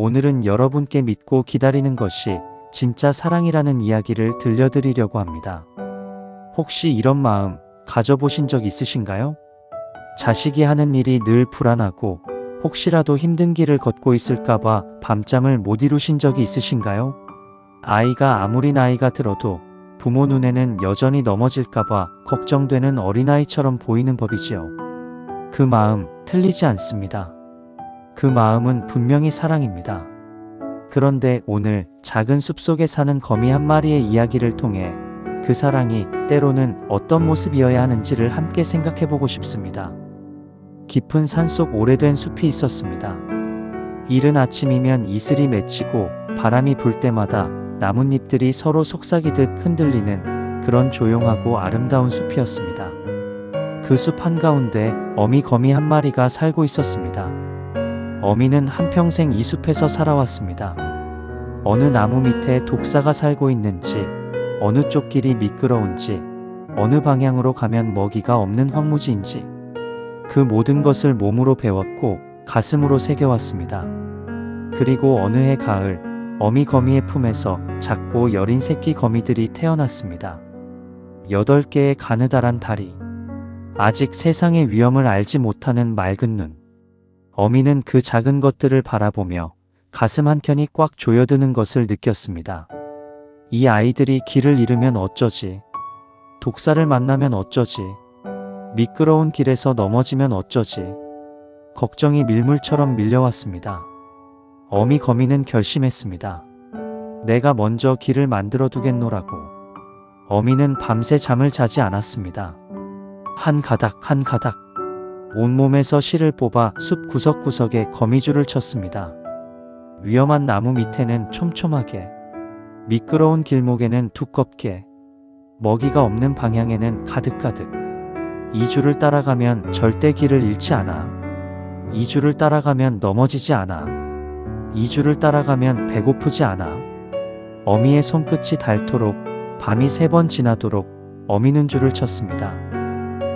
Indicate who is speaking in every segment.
Speaker 1: 오늘은 여러분께 믿고 기다리는 것이 진짜 사랑이라는 이야기를 들려드리려고 합니다. 혹시 이런 마음 가져보신 적 있으신가요? 자식이 하는 일이 늘 불안하고 혹시라도 힘든 길을 걷고 있을까봐 밤잠을 못 이루신 적이 있으신가요? 아이가 아무리 나이가 들어도 부모 눈에는 여전히 넘어질까봐 걱정되는 어린아이처럼 보이는 법이지요. 그 마음 틀리지 않습니다. 그 마음은 분명히 사랑입니다. 그런데 오늘 작은 숲속에 사는 거미 한 마리의 이야기를 통해 그 사랑이 때로는 어떤 모습이어야 하는지를 함께 생각해보고 싶습니다. 깊은 산속 오래된 숲이 있었습니다. 이른 아침이면 이슬이 맺히고 바람이 불 때마다 나뭇잎들이 서로 속삭이듯 흔들리는 그런 조용하고 아름다운 숲이었습니다. 그 숲 한가운데 어미 거미 한 마리가 살고 있었습니다. 어미는 한평생 이 숲에서 살아왔습니다. 어느 나무 밑에 독사가 살고 있는지, 어느 쪽 길이 미끄러운지, 어느 방향으로 가면 먹이가 없는 황무지인지 그 모든 것을 몸으로 배웠고 가슴으로 새겨왔습니다. 그리고 어느 해 가을, 어미 거미의 품에서 작고 여린 새끼 거미들이 태어났습니다. 8개의 가느다란 다리, 아직 세상의 위험을 알지 못하는 맑은 눈. 어미는 그 작은 것들을 바라보며 가슴 한켠이 꽉 조여드는 것을 느꼈습니다. 이 아이들이 길을 잃으면 어쩌지? 독사를 만나면 어쩌지? 미끄러운 길에서 넘어지면 어쩌지? 걱정이 밀물처럼 밀려왔습니다. 어미 거미는 결심했습니다. 내가 먼저 길을 만들어 두겠노라고. 어미는 밤새 잠을 자지 않았습니다. 한 가닥 한 가닥 온몸에서 실을 뽑아 숲 구석구석에 거미줄을 쳤습니다. 위험한 나무 밑에는 촘촘하게, 미끄러운 길목에는 두껍게, 먹이가 없는 방향에는 가득가득. 이 줄을 따라가면 절대 길을 잃지 않아. 이 줄을 따라가면 넘어지지 않아. 이 줄을 따라가면 배고프지 않아. 어미의 손끝이 닳도록, 밤이 3번 지나도록 어미는 줄을 쳤습니다.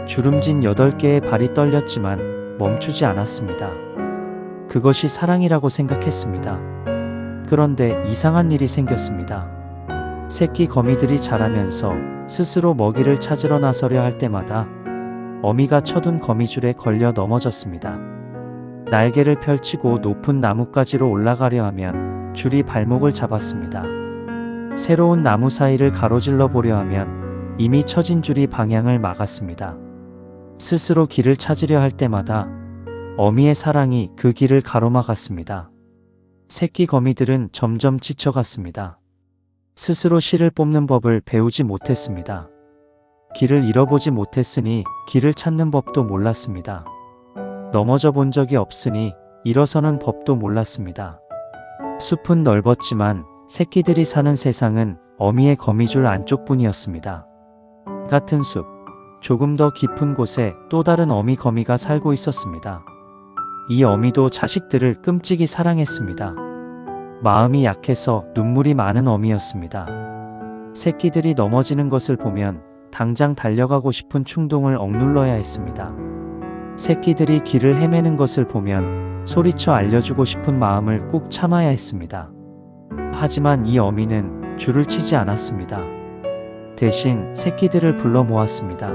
Speaker 1: 주름진 8개의 발이 떨렸지만 멈추지 않았습니다. 그것이 사랑이라고 생각했습니다. 그런데 이상한 일이 생겼습니다. 새끼 거미들이 자라면서 스스로 먹이를 찾으러 나서려 할 때마다 어미가 쳐둔 거미줄에 걸려 넘어졌습니다. 날개를 펼치고 높은 나뭇가지로 올라가려 하면 줄이 발목을 잡았습니다. 새로운 나무 사이를 가로질러 보려 하면 이미 쳐진 줄이 방향을 막았습니다. 스스로 길을 찾으려 할 때마다 어미의 사랑이 그 길을 가로막았습니다. 새끼 거미들은 점점 지쳐갔습니다. 스스로 실을 뽑는 법을 배우지 못했습니다. 길을 잃어보지 못했으니 길을 찾는 법도 몰랐습니다. 넘어져 본 적이 없으니 일어서는 법도 몰랐습니다. 숲은 넓었지만 새끼들이 사는 세상은 어미의 거미줄 안쪽뿐이었습니다. 같은 숲, 조금 더 깊은 곳에 또 다른 어미 거미가 살고 있었습니다. 이 어미도 자식들을 끔찍이 사랑했습니다. 마음이 약해서 눈물이 많은 어미였습니다. 새끼들이 넘어지는 것을 보면 당장 달려가고 싶은 충동을 억눌러야 했습니다. 새끼들이 길을 헤매는 것을 보면 소리쳐 알려주고 싶은 마음을 꾹 참아야 했습니다. 하지만 이 어미는 줄을 치지 않았습니다. 대신 새끼들을 불러 모았습니다.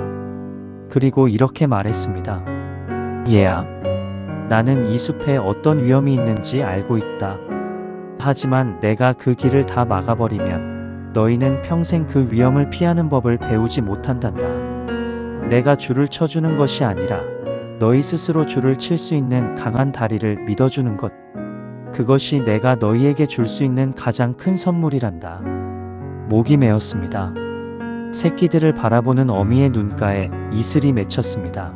Speaker 1: 그리고 이렇게 말했습니다. 얘야, 나는 이 숲에 어떤 위험이 있는지 알고 있다. 하지만 내가 그 길을 다 막아버리면 너희는 평생 그 위험을 피하는 법을 배우지 못한단다. 내가 줄을 쳐주는 것이 아니라 너희 스스로 줄을 칠 수 있는 강한 다리를 믿어주는 것. 그것이 내가 너희에게 줄 수 있는 가장 큰 선물이란다. 목이 메었습니다. 새끼들을 바라보는 어미의 눈가에 이슬이 맺혔습니다.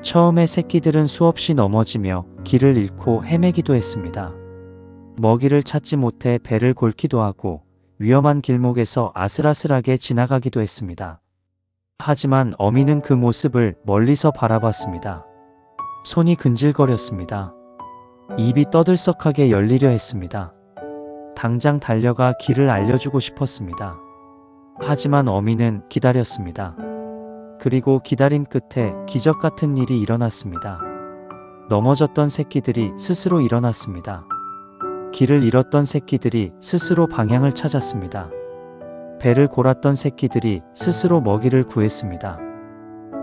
Speaker 1: 처음에 새끼들은 수없이 넘어지며 길을 잃고 헤매기도 했습니다. 먹이를 찾지 못해 배를 골기도 하고 위험한 길목에서 아슬아슬하게 지나가기도 했습니다. 하지만 어미는 그 모습을 멀리서 바라봤습니다. 손이 근질거렸습니다. 입이 떠들썩하게 열리려 했습니다. 당장 달려가 길을 알려주고 싶었습니다. 하지만 어미는 기다렸습니다. 그리고 기다림 끝에 기적 같은 일이 일어났습니다. 넘어졌던 새끼들이 스스로 일어났습니다. 길을 잃었던 새끼들이 스스로 방향을 찾았습니다. 배를 골았던 새끼들이 스스로 먹이를 구했습니다.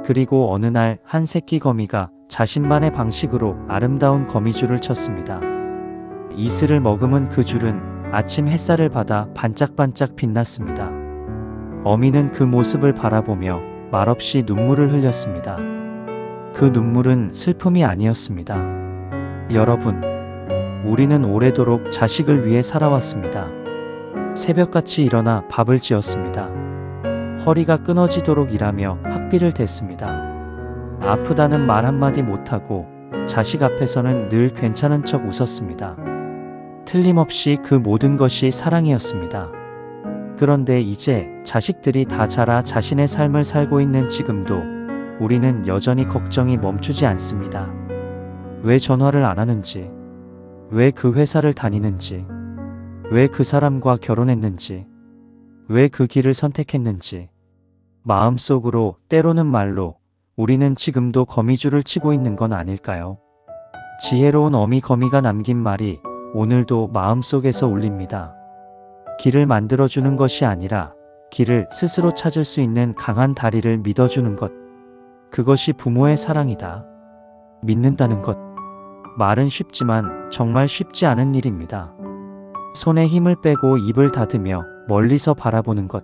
Speaker 1: 그리고 어느 날 한 새끼 거미가 자신만의 방식으로 아름다운 거미줄을 쳤습니다. 이슬을 머금은 그 줄은 아침 햇살을 받아 반짝반짝 빛났습니다. 어미는 그 모습을 바라보며 말없이 눈물을 흘렸습니다. 그 눈물은 슬픔이 아니었습니다. 여러분, 우리는 오래도록 자식을 위해 살아왔습니다. 새벽같이 일어나 밥을 지었습니다. 허리가 끊어지도록 일하며 학비를 댔습니다. 아프다는 말 한마디 못하고 자식 앞에서는 늘 괜찮은 척 웃었습니다. 틀림없이 그 모든 것이 사랑이었습니다. 그런데 이제 자식들이 다 자라 자신의 삶을 살고 있는 지금도 우리는 여전히 걱정이 멈추지 않습니다. 왜 전화를 안 하는지, 왜 그 회사를 다니는지, 왜 그 사람과 결혼했는지, 왜 그 길을 선택했는지, 마음속으로 때로는 말로 우리는 지금도 거미줄을 치고 있는 건 아닐까요? 지혜로운 어미 거미가 남긴 말이 오늘도 마음속에서 울립니다. 길을 만들어주는 것이 아니라 길을 스스로 찾을 수 있는 강한 다리를 믿어주는 것. 그것이 부모의 사랑이다. 믿는다는 것. 말은 쉽지만 정말 쉽지 않은 일입니다. 손에 힘을 빼고 입을 닫으며 멀리서 바라보는 것.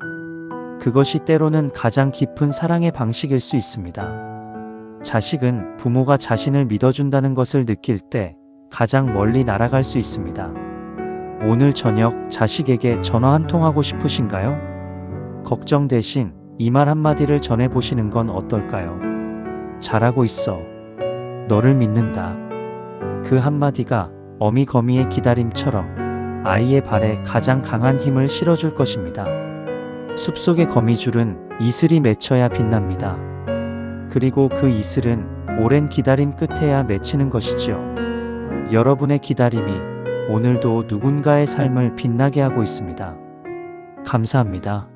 Speaker 1: 그것이 때로는 가장 깊은 사랑의 방식일 수 있습니다. 자식은 부모가 자신을 믿어준다는 것을 느낄 때 가장 멀리 날아갈 수 있습니다. 오늘 저녁 자식에게 전화 한 통 하고 싶으신가요? 걱정 대신 이 말 한마디를 전해보시는 건 어떨까요? 잘하고 있어. 너를 믿는다. 그 한마디가 어미 거미의 기다림처럼 아이의 발에 가장 강한 힘을 실어줄 것입니다. 숲속의 거미줄은 이슬이 맺혀야 빛납니다. 그리고 그 이슬은 오랜 기다림 끝에야 맺히는 것이죠. 여러분의 기다림이 오늘도 누군가의 삶을 빛나게 하고 있습니다. 감사합니다.